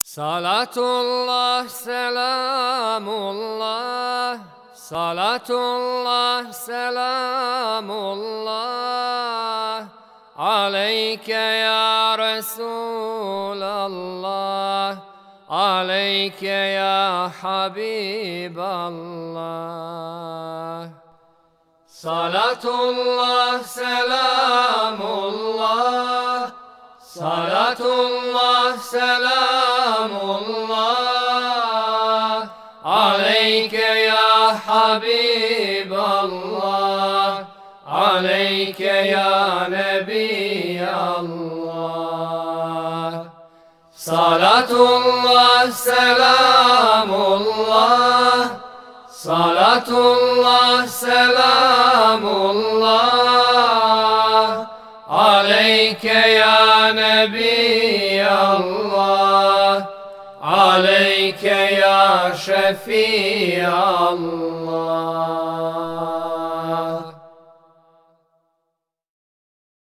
Salatullah, selamullah, salatullah, selamullah, aleyke ya Resulallah, aleyke ya Habiballah. Salatullah, selamullah, salatullah, selamullah, aleyke ya Habiballah, aleyke ya Nebiyallah. Salatullah, selamullah, salatullah, selamullah, aleyke ya Nebiyallah, aleyke ya Şefiyallah.